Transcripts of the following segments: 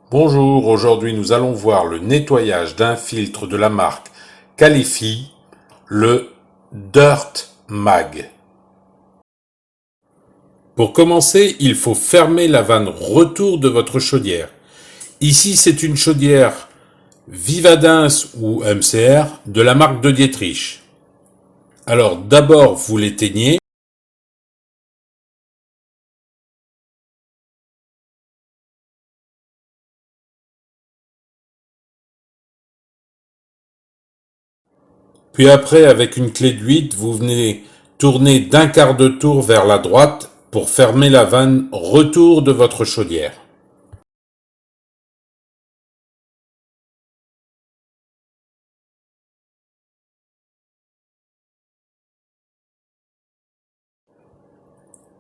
Bonjour, aujourd'hui nous allons voir le nettoyage d'un filtre de la marque Qualifi, le Dirt Mag. Pour commencer, il faut fermer la vanne retour de votre chaudière. Ici, c'est une chaudière Vivadens ou MCR de la marque de Dietrich. Alors d'abord, vous l'éteignez. Puis après, avec une clé de 8, vous venez tourner d'un quart de tour vers la droite pour fermer la vanne retour de votre chaudière.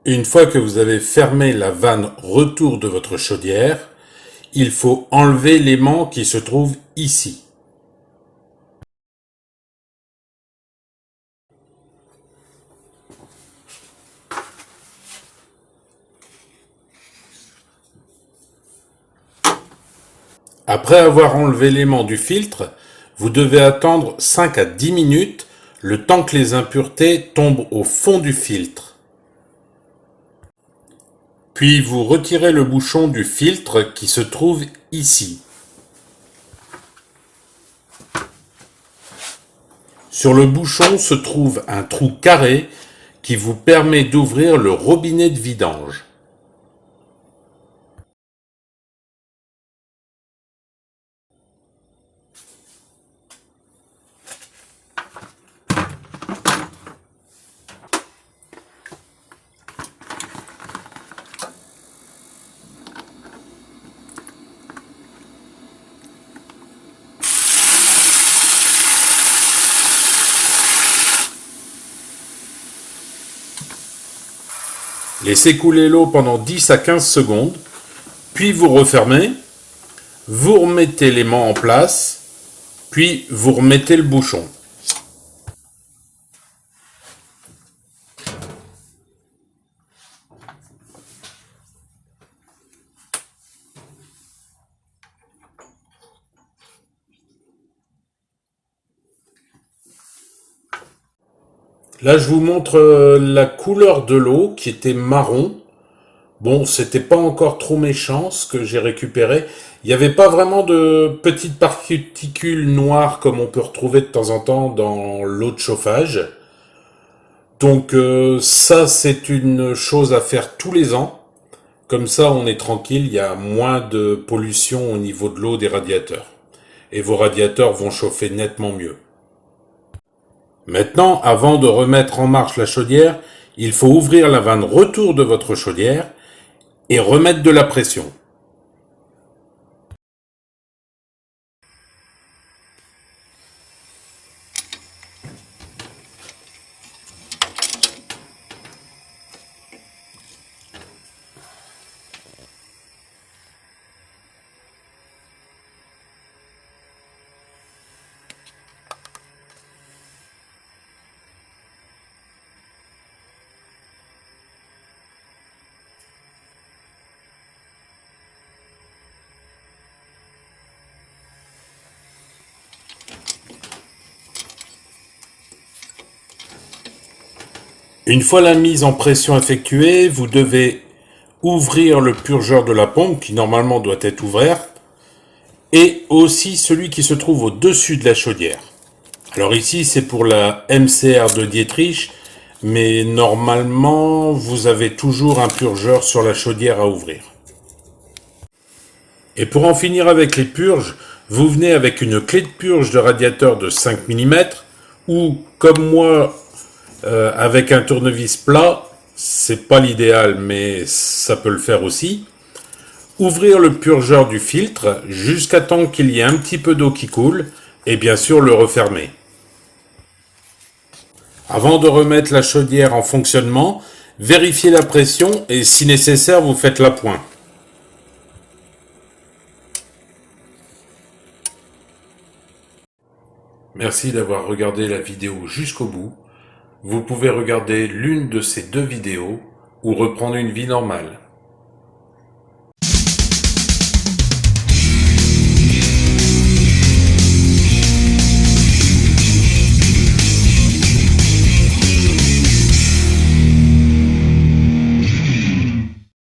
Une fois que vous avez fermé la vanne retour de votre chaudière, il faut enlever l'aimant qui se trouve ici. Après avoir enlevé l'aimant du filtre, vous devez attendre 5 à 10 minutes, le temps que les impuretés tombent au fond du filtre. Puis vous retirez le bouchon du filtre qui se trouve ici. Sur le bouchon se trouve un trou carré qui vous permet d'ouvrir le robinet de vidange. Laissez couler l'eau pendant 10 à 15 secondes, puis vous refermez, vous remettez l'aimant en place, puis vous remettez le bouchon. Là, je vous montre la couleur de l'eau qui était marron. Bon, c'était pas encore trop méchant ce que j'ai récupéré. Il n'y avait pas vraiment de petites particules noires comme on peut retrouver de temps en temps dans l'eau de chauffage. Donc ça, c'est une chose à faire tous les ans. Comme ça, on est tranquille, il y a moins de pollution au niveau de l'eau des radiateurs. Et vos radiateurs vont chauffer nettement mieux. Maintenant, avant de remettre en marche la chaudière, il faut ouvrir la vanne retour de votre chaudière et remettre de la pression. Une fois la mise en pression effectuée, vous devez ouvrir le purgeur de la pompe qui normalement doit être ouvert et aussi celui qui se trouve au-dessus de la chaudière. Alors ici c'est pour la MCR de Dietrich, mais normalement vous avez toujours un purgeur sur la chaudière à ouvrir. Et pour en finir avec les purges, vous venez avec une clé de purge de radiateur de 5 mm ou comme moi avec un tournevis plat, c'est pas l'idéal mais ça peut le faire aussi. Ouvrir le purgeur du filtre jusqu'à temps qu'il y ait un petit peu d'eau qui coule et bien sûr le refermer. Avant de remettre la chaudière en fonctionnement, vérifiez la pression et si nécessaire vous faites l'appoint. Merci d'avoir regardé la vidéo jusqu'au bout. Vous pouvez regarder l'une de ces deux vidéos ou reprendre une vie normale.